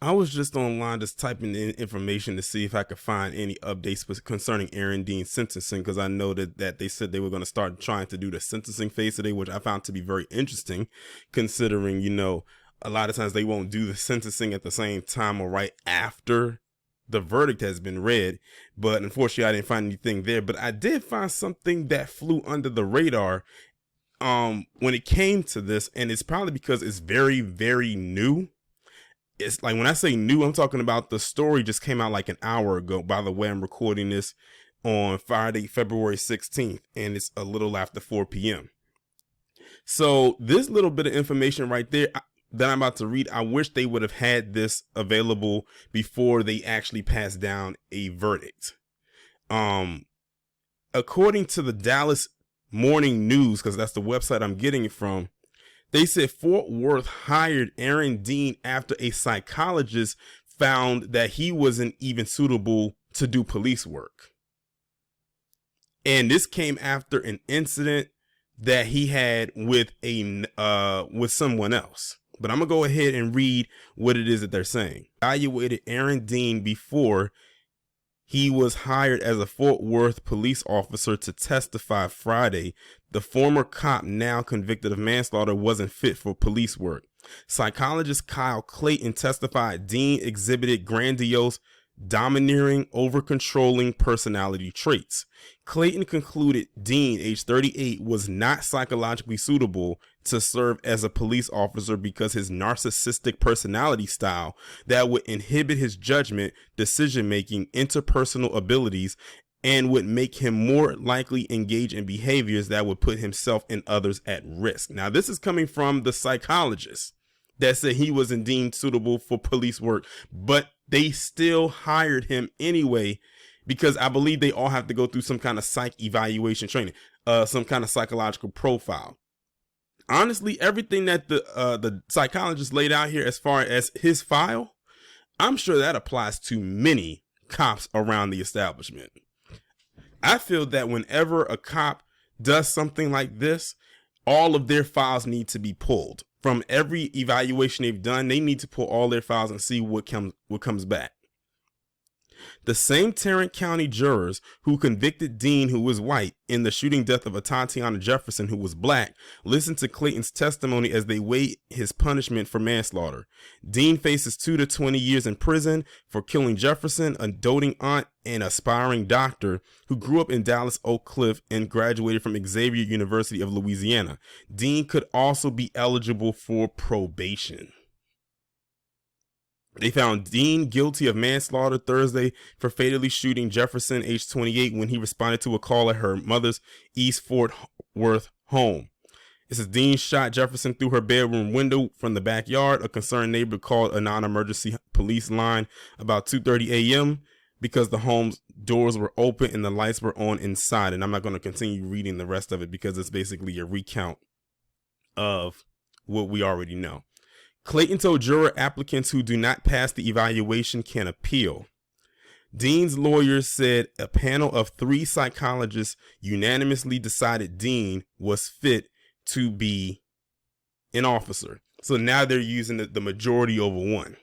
I was just online just typing in information to see if I could find any updates concerning Aaron Dean's sentencing, because I know that they said they were going to start trying to do the sentencing phase today, which I found to be very interesting, considering, a lot of times they won't do the sentencing at the same time or right after the verdict has been read. But unfortunately, I didn't find anything there. But I did find something that flew under the radar when it came to this, and it's probably because it's very, very new. It's like, when I say new, I'm talking about the story just came out like an hour ago. By the way, I'm recording this on Friday, February 16th, and it's a little after 4 p.m. So this little bit of information right there that I'm about to read, I wish they would have had this available before they actually passed down a verdict. According to the Dallas Morning News, because that's the website I'm getting it from, they said Fort Worth hired Aaron Dean after a psychologist found that he wasn't even suitable to do police work. And this came after an incident that he had with someone else. But I'm going to go ahead and read what it is that they're saying. Evaluated Aaron Dean before he was hired as a Fort Worth police officer to testify Friday. The former cop, now convicted of manslaughter, wasn't fit for police work. Psychologist Kyle Clayton testified Dean exhibited grandiose, domineering, over-controlling personality traits. Clayton concluded Dean, age 38, was not psychologically suitable to serve as a police officer because his narcissistic personality style that would inhibit his judgment, decision-making, interpersonal abilities, and would make him more likely engage in behaviors that would put himself and others at risk. Now, this is coming from the psychologist that said he wasn't deemed suitable for police work, but they still hired him anyway, because I believe they all have to go through some kind of psych evaluation training, some kind of psychological profile. Honestly, everything that the psychologist laid out here as far as his file, I'm sure that applies to many cops around the establishment. I feel that whenever a cop does something like this, all of their files need to be pulled. From every evaluation they've done, they need to pull all their files and see what comes back. The same Tarrant County jurors who convicted Dean, who was white, in the shooting death of Tatiana Jefferson, who was black, listened to Clayton's testimony as they weighed his punishment for manslaughter. Dean faces 2 to 20 years in prison for killing Jefferson, a doting aunt and aspiring doctor who grew up in Dallas Oak Cliff and graduated from Xavier University of Louisiana. Dean could also be eligible for probation. They found Dean guilty of manslaughter Thursday for fatally shooting Jefferson, age 28, when he responded to a call at her mother's East Fort Worth home. It says Dean shot Jefferson through her bedroom window from the backyard. A concerned neighbor called a non-emergency police line about 2:30 a.m. because the home's doors were open and the lights were on inside. And I'm not going to continue reading the rest of it because it's basically a recount of what we already know. Clayton told juror applicants who do not pass the evaluation can appeal. Dean's lawyers said a panel of 3 psychologists unanimously decided Dean was fit to be an officer. So now they're using the majority over one.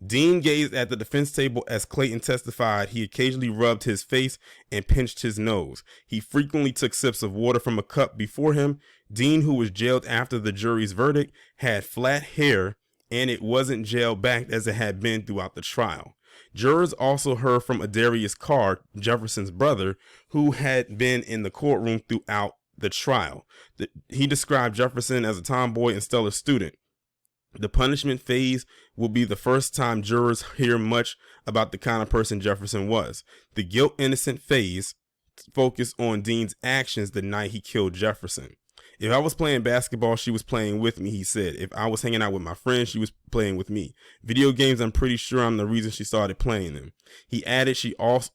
Dean gazed at the defense table as Clayton testified. He occasionally rubbed his face and pinched his nose. He frequently took sips of water from a cup before him. Dean, who was jailed after the jury's verdict, had flat hair, and it wasn't gel-backed as it had been throughout the trial. Jurors also heard from Adarius Carr, Jefferson's brother, who had been in the courtroom throughout the trial. He described Jefferson as a tomboy and stellar student. The punishment phase will be the first time jurors hear much about the kind of person Jefferson was. The guilt-innocent phase focused on Dean's actions the night he killed Jefferson. If I was playing basketball, she was playing with me, he said. If I was hanging out with my friends, she was playing with me. Video games, I'm pretty sure I'm the reason she started playing them. He added she always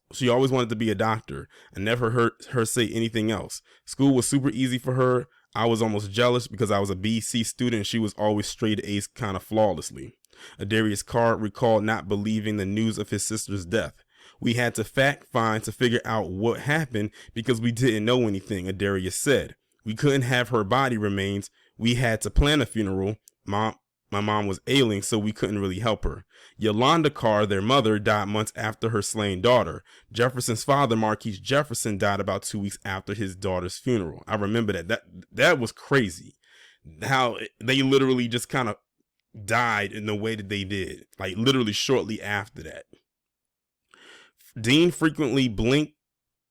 wanted to be a doctor. I never heard her say anything else. School was super easy for her. I was almost jealous because I was a BC student and she was always straight A's kind of flawlessly. Adarius Carr recalled not believing the news of his sister's death. We had to fact find to figure out what happened because we didn't know anything, Adarius said. We couldn't have her body remains. We had to plan a funeral. Mom my mom was ailing, so we couldn't really help her. Yolanda Carr, their mother, died months after her slain daughter. Jefferson's father, Marquise Jefferson, died about 2 weeks after his daughter's funeral. I remember that was crazy. How they literally just kind of died in the way that they did, like literally shortly after that. Dean frequently blinked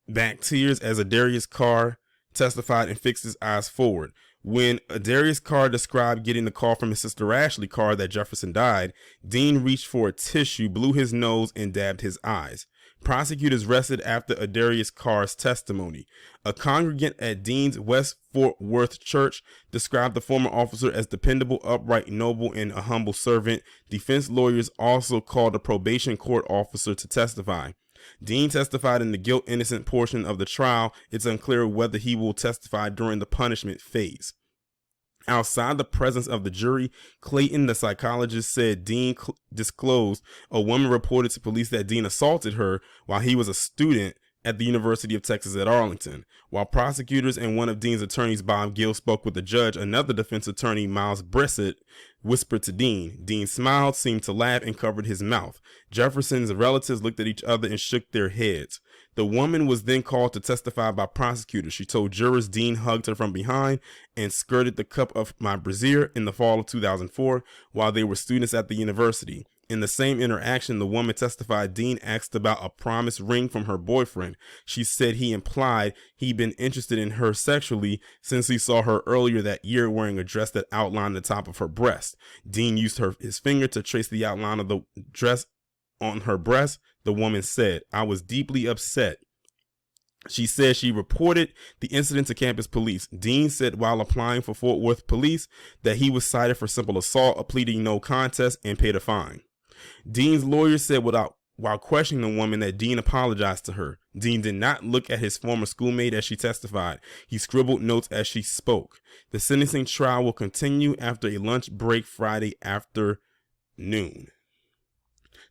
back tears as Adarius Carr testified and fixed his eyes forward. When Adarius Carr described getting the call from his sister Ashley Carr that Jefferson died, Dean reached for a tissue, blew his nose, and dabbed his eyes. Prosecutors rested after Adarius Carr's testimony. A congregant at Dean's West Fort Worth Church described the former officer as dependable, upright, noble, and a humble servant. Defense lawyers also called a probation court officer to testify. Dean testified in the guilt-innocent portion of the trial. It's unclear whether he will testify during the punishment phase. Outside the presence of the jury, Clayton, the psychologist, said Dean disclosed a woman reported to police that Dean assaulted her while he was a student at the University of Texas at Arlington. While prosecutors and one of Dean's attorneys, Bob Gill, spoke with the judge, another defense attorney, Miles Brissett, whispered to Dean. Dean smiled, seemed to laugh, and covered his mouth. Jefferson's relatives looked at each other and shook their heads. The woman was then called to testify by prosecutors. She told jurors Dean hugged her from behind and skirted the cup of my brassiere in the fall of 2004 while they were students at the university. In the same interaction, the woman testified Dean asked about a promised ring from her boyfriend. She said he implied he'd been interested in her sexually since he saw her earlier that year wearing a dress that outlined the top of her breast. Dean used his finger to trace the outline of the dress on her breast. The woman said, "I was deeply upset." She said she reported the incident to campus police. Dean said while applying for Fort Worth police that he was cited for simple assault, pleading no contest, and paid a fine. Dean's lawyer said while questioning the woman that Dean apologized to her. Dean did not look at his former schoolmate as she testified. He scribbled notes as she spoke. The sentencing trial will continue after a lunch break Friday afternoon.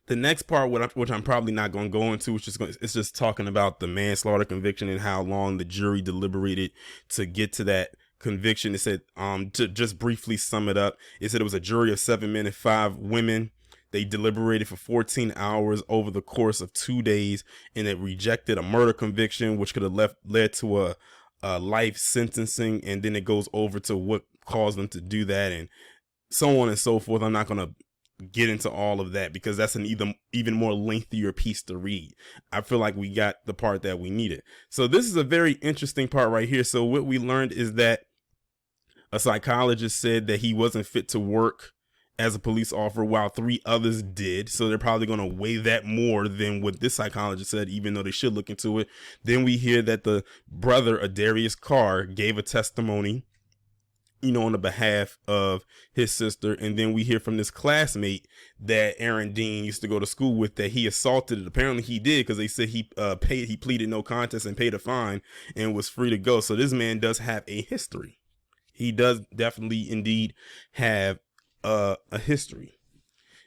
The next part, which I'm probably not going to go into, it's just talking about the manslaughter conviction and how long the jury deliberated to get to that conviction. It said, to just briefly sum it up, it said it was a jury of 7 men and 5 women. They deliberated for 14 hours over the course of 2 days, and it rejected a murder conviction, which could have led to a life sentencing. And then it goes over to what caused them to do that and so on and so forth. I'm not going to get into all of that because that's an even more lengthier piece to read. I feel like we got the part that we needed. So this is a very interesting part right here. So what we learned is that a psychologist said that he wasn't fit to work as a police officer while 3 others did. So they're probably going to weigh that more than what this psychologist said, even though they should look into it. Then we hear that the brother, Adarius Carr, gave a testimony, on the behalf of his sister. And then we hear from this classmate that Aaron Dean used to go to school with that he assaulted it. Apparently he did, because they said he pleaded no contest and paid a fine and was free to go. So this man does have a history. He does definitely indeed have a history.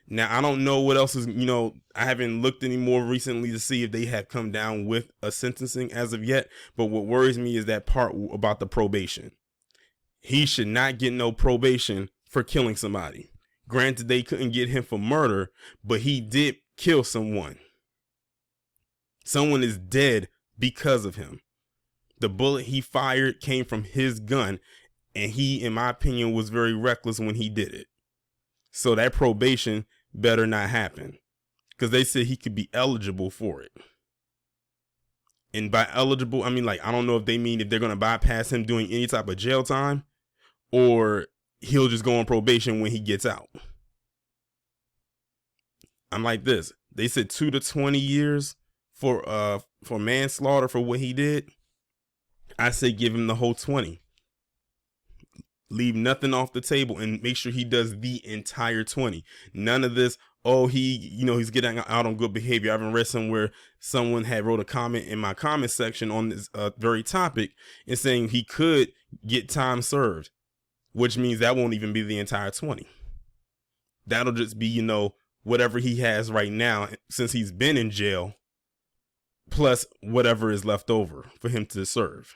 Now, I don't know what else is, I haven't looked any more recently to see if they have come down with a sentencing as of yet. But what worries me is that part about the probation. He should not get no probation for killing somebody. Granted, they couldn't get him for murder, but he did kill someone. Someone is dead because of him. The bullet he fired came from his gun, and he, in my opinion, was very reckless when he did it. So that probation better not happen, because they said he could be eligible for it. And by eligible, I mean, I don't know if they mean if they're going to bypass him doing any type of jail time, or he'll just go on probation when he gets out. I'm like this. They said 2 to 20 years for manslaughter for what he did. I say give him the whole 20. Leave nothing off the table and make sure he does the entire 20. None of this, he's getting out on good behavior. I haven't read somewhere someone had wrote a comment in my comment section on this very topic and saying he could get time served, which means that won't even be the entire 20. That'll just be, whatever he has right now since he's been in jail, plus whatever is left over for him to serve.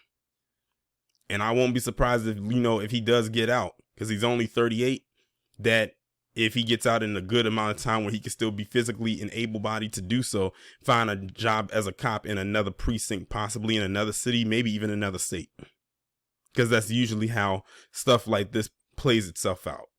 And I won't be surprised if he does get out, because he's only 38, that if he gets out in a good amount of time where he can still be physically and able-bodied to do so, find a job as a cop in another precinct, possibly in another city, maybe even another state. Because that's usually how stuff like this plays itself out.